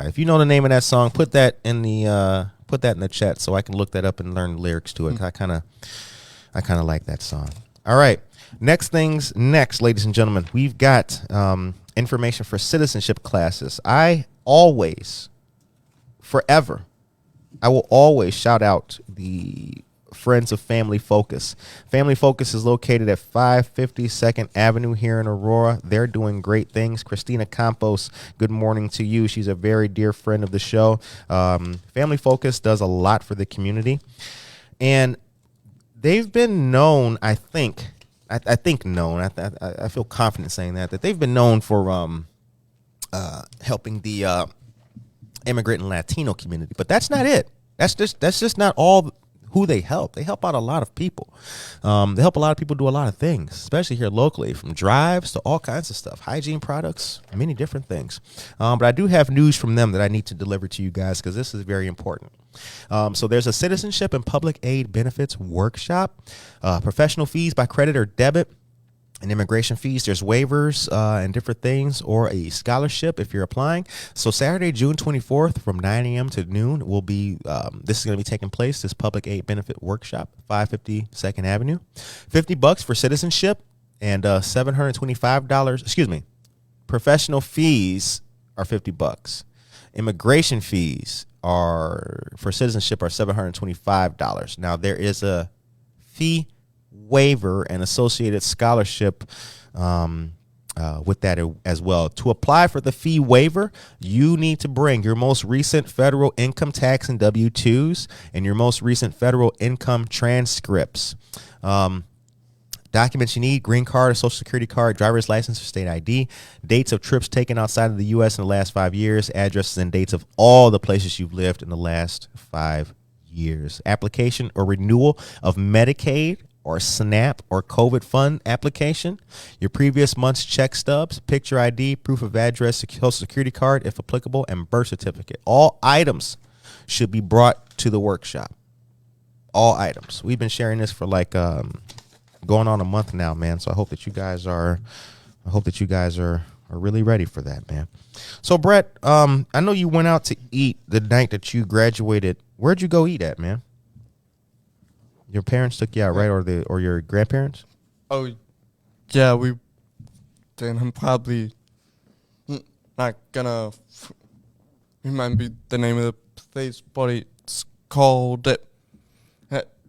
If you know the name of that song, put that in the chat so I can look that up and learn the lyrics to it. I kind of like that song. All right. Next, ladies and gentlemen, we've got information for citizenship classes. I will always shout out the Friends of Family Focus. Family Focus is located at 550 2nd Avenue here in Aurora. They're doing great things. Christina Campos, good morning to you. She's a very dear friend of the show. Family Focus does a lot for the community. And they've been known, I feel confident saying that they've been known for helping the immigrant and Latino community. But that's not it. That's just not all who they help. They help out a lot of people. They help a lot of people do a lot of things, especially here locally, from drives to all kinds of stuff, hygiene products, many different things. But I do have news from them that I need to deliver to you guys because this is very important. So there's a citizenship and public aid benefits workshop, professional fees by credit or debit, and immigration fees. There's waivers and different things, or a scholarship if you're applying. So Saturday, June 24th from 9 a.m. to noon will be, this is going to be taking place, this public aid benefit workshop, 550 2nd Avenue. $50 for citizenship and $725, professional fees are $50. Immigration fees for citizenship are $725. Now there is a fee waiver and associated scholarship with that as well. To apply for the fee waiver, you need to bring your most recent federal income tax and W-2s and your most recent federal income transcripts. Documents you need: green card, a social security card, driver's license or state ID, dates of trips taken outside of the U.S. in the last 5 years, addresses and dates of all the places you've lived in the last 5 years. Application or renewal of Medicaid or SNAP or COVID fund application, your previous month's check stubs, picture ID, proof of address, social security card, if applicable, and birth certificate. All items should be brought to the workshop. All items. We've been sharing this for going on a month now, man. So I hope that you guys are really ready for that, man. So Brett, I know you went out to eat the night that you graduated. Where'd you go eat at, man? Your parents took you out, right? Or your grandparents? Oh, yeah, I'm probably not gonna remember the name of the place, but it's called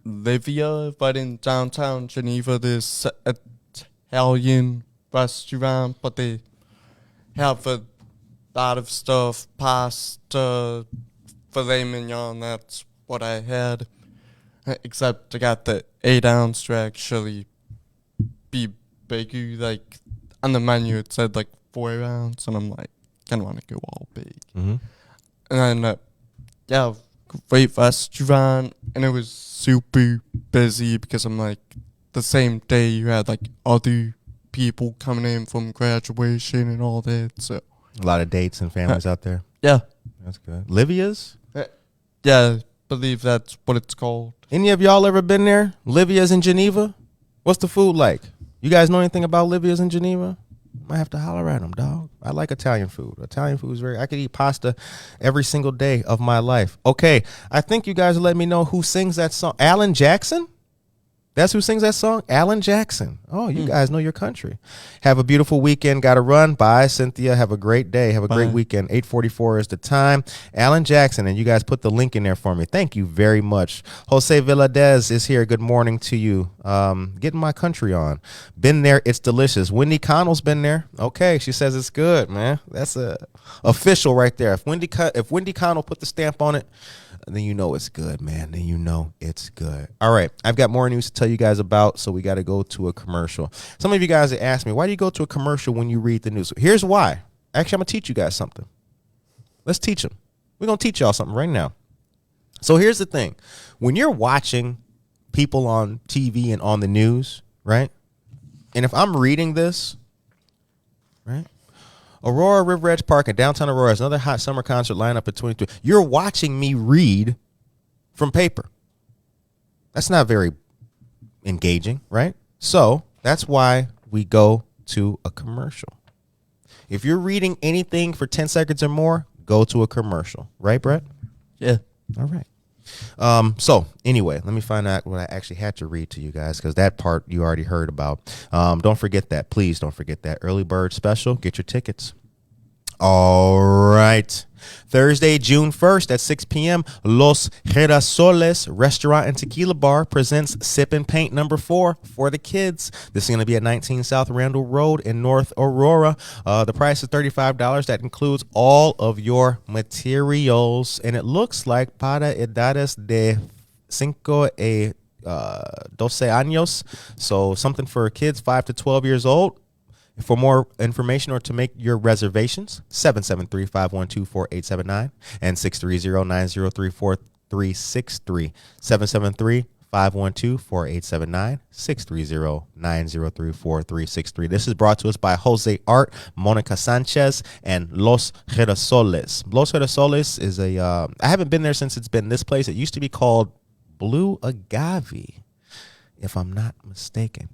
Livia, but in downtown Geneva. This Italian restaurant, but they have a lot of stuff, pasta, filet mignon. That's what I had. Except I got the 8-ounce to actually be bigger. Like on the menu, it said 4 ounce, and I'm like, kind of want to go all big. Mm-hmm. And then, great restaurant, and it was super busy because I'm like, the same day you had other people coming in from graduation and all that. So a lot of dates and families out there. Yeah, that's good. Livia's? Yeah, believe that's what it's called. Any of y'all ever been there? Livia's in Geneva? What's the food like? You guys know anything about Livia's in Geneva? Might have to holler at them, dog. I like Italian food. Italian food is I could eat pasta every single day of my life. Okay, I think you guys will let me know who sings that song. Alan Jackson? That's who sings that song? Alan Jackson. Oh, you guys know your country. Have a beautiful weekend. Got to run. Bye, Cynthia. Have a great day. Have a great weekend. 8:44 is the time. Alan Jackson, and you guys put the link in there for me. Thank you very much. Jose Villadez is here. Good morning to you. Getting my country on. Been there. It's delicious. Wendy Connell's been there. Okay, she says it's good, man. That's official right there. If Wendy Connell put the stamp on it, then you know it's good, man. Then you know it's good. All right. I've got more news to tell you guys about, so we got to go to a commercial. Some of you guys have asked me, why do you go to a commercial when you read the news? Here's why. Actually, I'm going to teach you guys something. Let's teach them. We're going to teach y'all something right now. So here's the thing. When you're watching people on TV and on the news, right? And if I'm reading this, right? Aurora River Edge Park in downtown Aurora has another hot summer concert lineup at 23. You're watching me read from paper. That's not very engaging, right? So that's why we go to a commercial. If you're reading anything for 10 seconds or more, go to a commercial. Right, Brett? Yeah. All right. So anyway, let me find out what I actually had to read to you guys, because that part you already heard about. Don't forget that. Please don't forget that. Early bird special. Get your tickets. All right. Thursday, June 1st at 6 p.m., Los Girasoles Restaurant and Tequila Bar presents Sip and Paint #4 for the kids. This is going to be at 19 South Randall Road in North Aurora. The price is $35. That includes all of your materials. And it looks like para edades de 5 a 12 años. So something for kids 5 to 12 years old. For more information or to make your reservations, 773-512-4879 and 630-9034-363. 773-512-4879, 630-9034-363. This is brought to us by Jose Art, Monica Sanchez, and Los Girasoles. Los Girasoles is I haven't been there since it's been this place. It used to be called Blue Agave, if I'm not mistaken.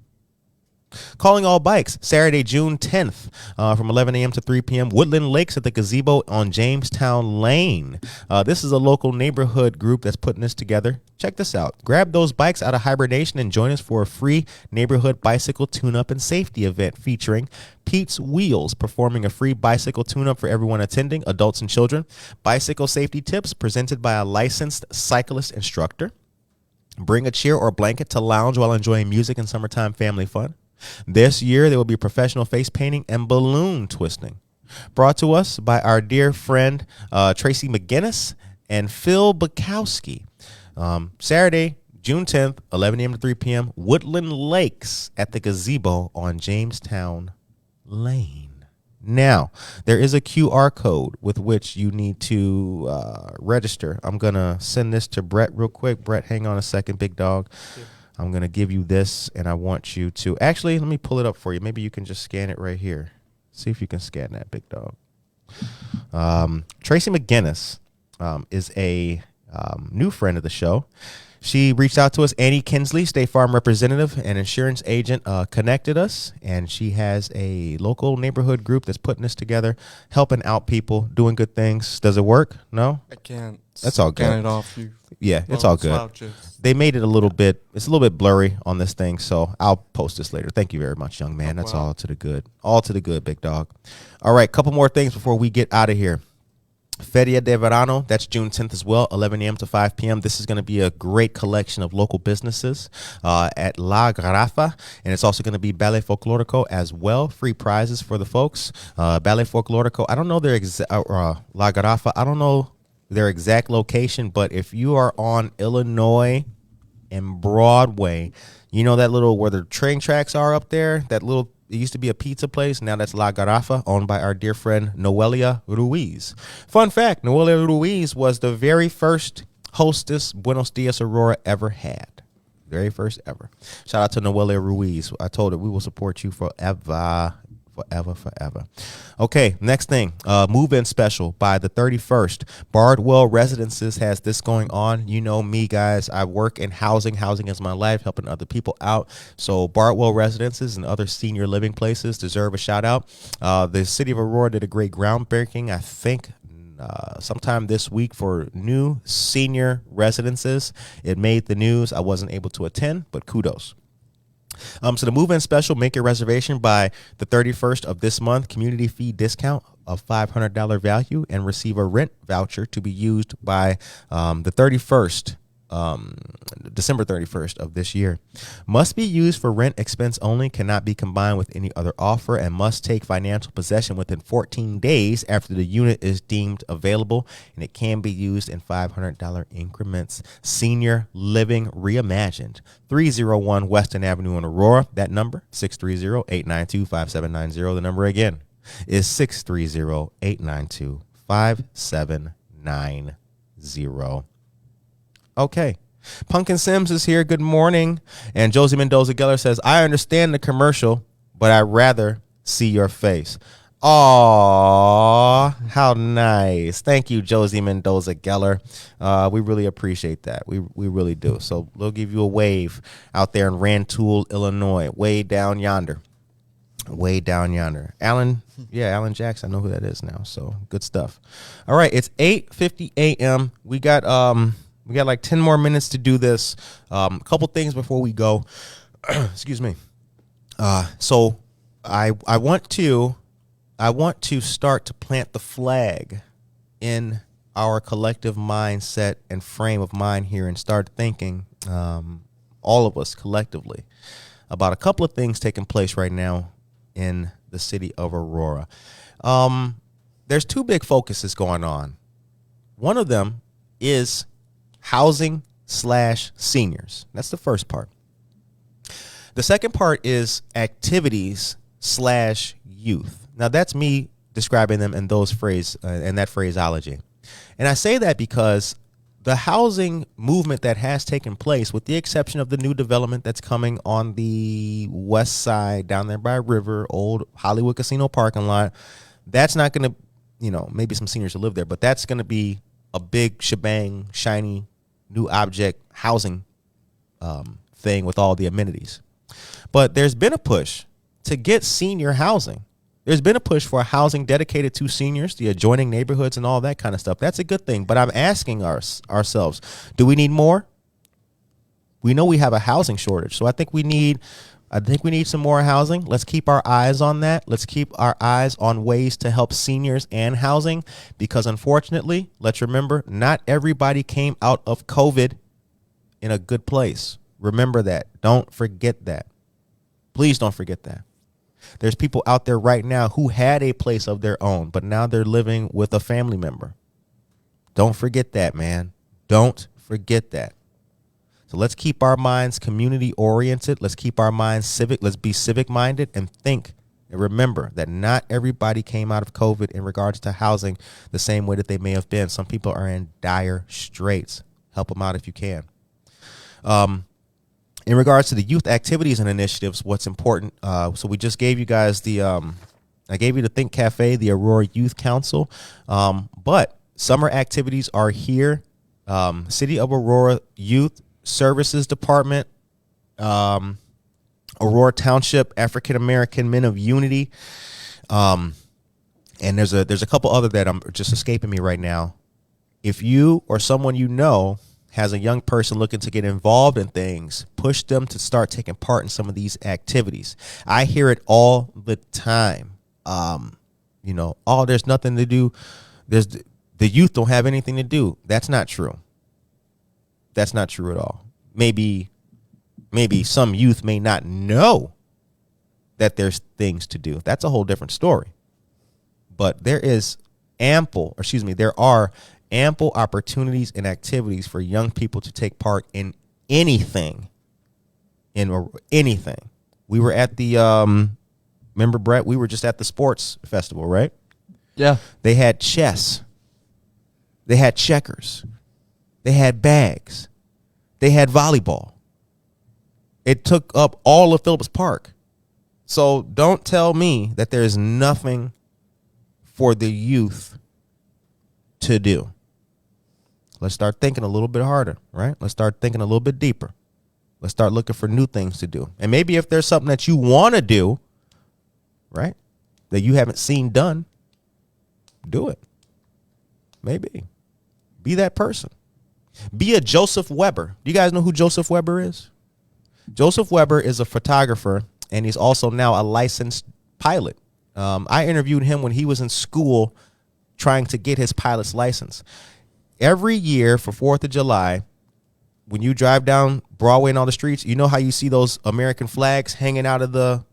Calling all bikes, Saturday, June 10th, from 11 a.m. to 3 p.m., Woodland Lakes at the Gazebo on Jamestown Lane. This is a local neighborhood group that's putting this together. Check this out. Grab those bikes out of hibernation and join us for a free neighborhood bicycle tune-up and safety event featuring Pete's Wheels, performing a free bicycle tune-up for everyone attending, adults and children. Bicycle safety tips presented by a licensed cyclist instructor. Bring a chair or blanket to lounge while enjoying music and summertime family fun. This year, there will be professional face painting and balloon twisting. Brought to us by our dear friend Tracy McGinnis and Phil Bukowski. Saturday, June 10th, 11 a.m. to 3 p.m., Woodland Lakes at the Gazebo on Jamestown Lane. Now, there is a QR code with which you need to register. I'm going to send this to Brett real quick. Brett, hang on a second, big dog. Yeah. I'm going to give you this, and I want you to... Actually, let me pull it up for you. Maybe you can just scan it right here. See if you can scan that, big dog. Tracy McGinnis is a new friend of the show. She reached out to us. Annie Kinsley, State Farm representative and insurance agent, connected us, and she has a local neighborhood group that's putting this together, helping out people, doing good things. Does it work? No? I can't. That's all good. Scan it off you. Yeah, it's all good. Slouches. They made it a little bit, it's a little bit blurry on this thing, so I'll post this later. Thank you very much, young man. That's all to the good. All to the good, big dog. All right, couple more things before we get out of here. Feria de Verano, that's June 10th as well, 11 a.m. to 5 p.m. This is going to be a great collection of local businesses at La Garrafa, and it's also going to be Ballet Folklorico as well. Free prizes for the folks. Ballet Folklorico, I don't know their La Garrafa, I don't know their exact location, but if you are on Illinois and Broadway, you know that little where the train tracks are up there, that little... It used to be a pizza place. Now that's La Garrafa, owned by our dear friend Noelia Ruiz. Fun fact, Noelia Ruiz was the very first hostess Buenos Dias Aurora ever had. Very first ever. Shout out to Noelia Ruiz. I told her we will support you forever. Forever. Okay, next thing. Move-in special by the 31st. Bardwell Residences has this going on. You know me, guys. I work in housing. Housing is my life, helping other people out. So Bardwell Residences and other senior living places deserve a shout-out. The city of Aurora did a great groundbreaking, I think, sometime this week for new senior residences. It made the news. I wasn't able to attend, but kudos. So the move-in special, make your reservation by the 31st of this month. Community fee discount of $500 value and receive a rent voucher to be used by the 31st, December 31st of this year. Must be used for rent expense only, cannot be combined with any other offer, and must take financial possession within 14 days after the unit is deemed available, and it can be used in $500 increments. Senior Living Reimagined, 301 Weston Avenue in Aurora. That number, 630-892-5790. The number again is 630-892-5790. Okay. Pumpkin Sims is here. Good morning. And Josie Mendoza Geller says, I understand the commercial, but I'd rather see your face. Aw, how nice. Thank you, Josie Mendoza Geller. We really appreciate that. We really do. So we'll give you a wave out there in Rantoul, Illinois, way down yonder. Way down yonder. Alan Jackson. I know who that is now. So good stuff. All right, it's 8:50 a.m. We got like 10 more minutes to do this. A couple things before we go. Excuse me. So I want to start to plant the flag in our collective mindset and frame of mind here and start thinking, all of us collectively, about a couple of things taking place right now in the city of Aurora. There's two big focuses going on. One of them is housing/seniors. That's the first part. The second part is activities/youth. Now, that's me describing them in those in that phraseology. And I say that because the housing movement that has taken place, with the exception of the new development that's coming on the west side down there by River, old Hollywood Casino parking lot, that's not going to, maybe some seniors will live there, but that's going to be a big shebang, shiny, new object housing thing with all the amenities. But there's been a push to get senior housing. There's been a push for housing dedicated to seniors, the adjoining neighborhoods and all that kind of stuff. That's a good thing. But I'm asking ourselves, do we need more? We know we have a housing shortage. So I think we need some more housing. Let's keep our eyes on that. Let's keep our eyes on ways to help seniors and housing, because unfortunately, let's remember, not everybody came out of COVID in a good place. Remember that. Don't forget that. Please don't forget that. There's people out there right now who had a place of their own, but now they're living with a family member. Don't forget that, man. Don't forget that. So let's keep our minds community oriented. Let's keep our minds civic. Let's be civic minded and think and remember that not everybody came out of COVID in regards to housing the same way that they may have been. Some people are in dire straits. Help them out if you can. In regards to the youth activities and initiatives, what's important, so we just gave you guys I gave you the Think Cafe, the Aurora Youth Council, but summer activities are here. City of Aurora Youth Services Department, Aurora Township African American Men of Unity, and there's a couple other that I'm just escaping me right now. If you or someone you know has a young person looking to get involved in things, push them to start taking part in some of these activities. I hear it all the time. There's nothing to do. The youth don't have anything to do. That's not true. That's not true at all. Maybe some youth may not know that there's things to do. That's a whole different story. But there are ample opportunities and activities for young people to take part in anything. We were at the remember, Brett, we were just at the sports festival, right? Yeah. They had chess. They had checkers. They had bags. They had volleyball. It took up all of Phillips Park. So don't tell me that there's nothing for the youth to do. Let's start thinking a little bit harder, right? Let's start thinking a little bit deeper. Let's start looking for new things to do. And maybe if there's something that you want to do, right, that you haven't seen done, do it. Maybe. Be that person. Be a Joseph Weber. Do you guys know who Joseph Weber is? Joseph Weber is a photographer, and he's also now a licensed pilot. I interviewed him when he was in school trying to get his pilot's license. Every year for 4th of July, when you drive down Broadway and all the streets, you know how you see those American flags hanging out of the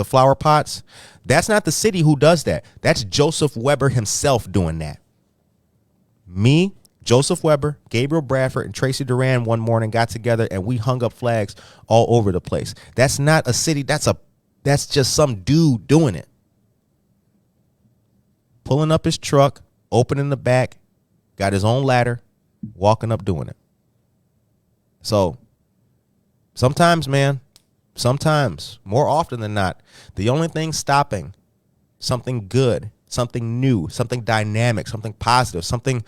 flower pots? That's not the city who does that. That's Joseph Weber himself doing that. Me, Joseph Weber, Gabriel Bradford, and Tracy Duran one morning got together and we hung up flags all over the place. That's not a city. That's just some dude doing it. Pulling up his truck, opening the back, got his own ladder, walking up doing it. So sometimes, more often than not, the only thing stopping something good, something new, something dynamic, something positive, something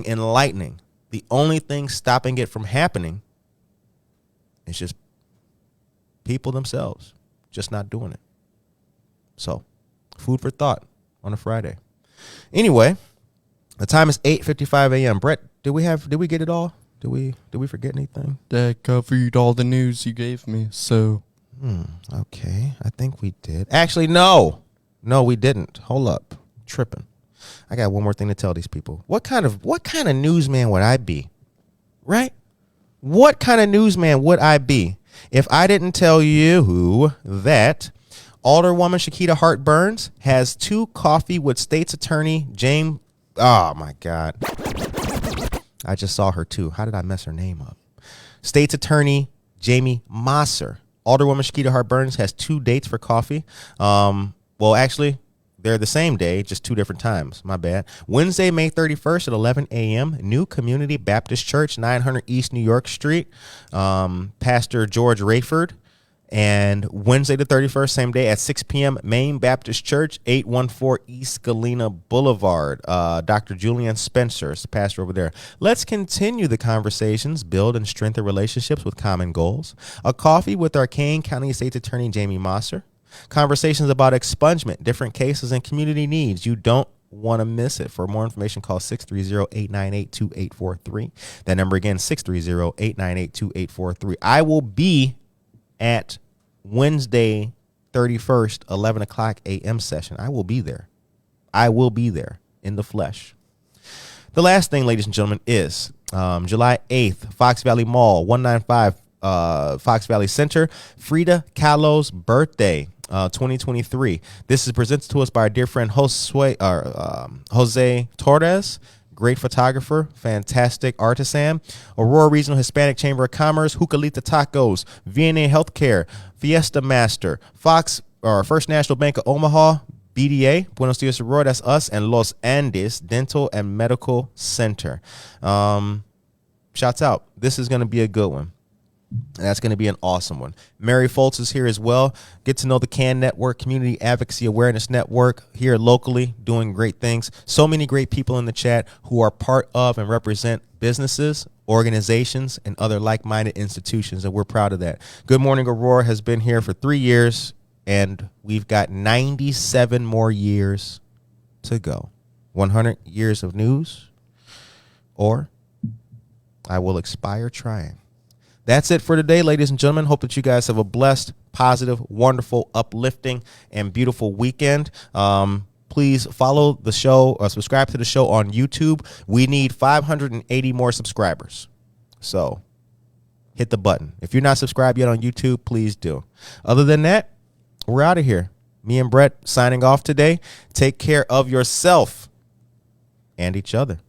enlightening. The only thing stopping it from happening is just people themselves just not doing it. So, food for thought on a Friday. Anyway, the time is 8:55 a.m. Brett, did we get it all? Did we forget anything? That covered all the news you gave me, so. Okay, I think we did. Actually, no, we didn't. Hold up, tripping. I got one more thing to tell these people. What kind of newsman would I be, right? What kind of newsman would I be if I didn't tell you that Alderwoman Shakita Hart Burns has 2 coffee with State's Attorney James. Oh my God, I just saw her too. How did I mess her name up? State's Attorney Jamie Mosser. Alderwoman Shakita Hart Burns has 2 dates for coffee. Well, actually, they're the same day, just 2 different times. My bad. Wednesday, May 31st at 11 a.m., New Community Baptist Church, 900 East New York Street. Pastor George Rayford. And Wednesday the 31st, same day at 6 p.m., Maine Baptist Church, 814 East Galena Boulevard. Dr. Julian Spencer is the pastor over there. Let's continue the conversations, build and strengthen relationships with common goals. A coffee with our Kane County State's Attorney Jamie Mosser. Conversations about expungement, different cases, and community needs. You don't want to miss it. For more information, call 630-898-2843. That number again, 630-898-2843. I will be at Wednesday 31st, 11 o'clock a.m. session. I will be there. I will be there in the flesh. The last thing, ladies and gentlemen, is July 8th, Fox Valley Mall, 195 Fox Valley Center, Frida Kahlo's birthday, 2023. This is presented to us by our dear friend Jose Torres. Great photographer, fantastic artisan. Aurora Regional Hispanic Chamber of Commerce, Jucalita Tacos, VNA Healthcare, Fiesta Master, First National Bank of Omaha, BDA, Buenos Dias Aurora, that's us, and Los Andes Dental and Medical Center. Shouts out. This is going to be a good one. And that's going to be an awesome one. Mary Foltz is here as well. Get to know the CAN Network, Community Advocacy Awareness Network, here locally, doing great things. So many great people in the chat who are part of and represent businesses, organizations, and other like-minded institutions, and we're proud of that. Good Morning Aurora has been here for 3 years, and we've got 97 more years to go. 100 years of news, or I will expire trying. That's it for today, ladies and gentlemen. Hope that you guys have a blessed, positive, wonderful, uplifting, and beautiful weekend. Please follow the show or subscribe to the show on YouTube. We need 580 more subscribers. So hit the button. If you're not subscribed yet on YouTube, please do. Other than that, we're out of here. Me and Brett signing off today. Take care of yourself and each other.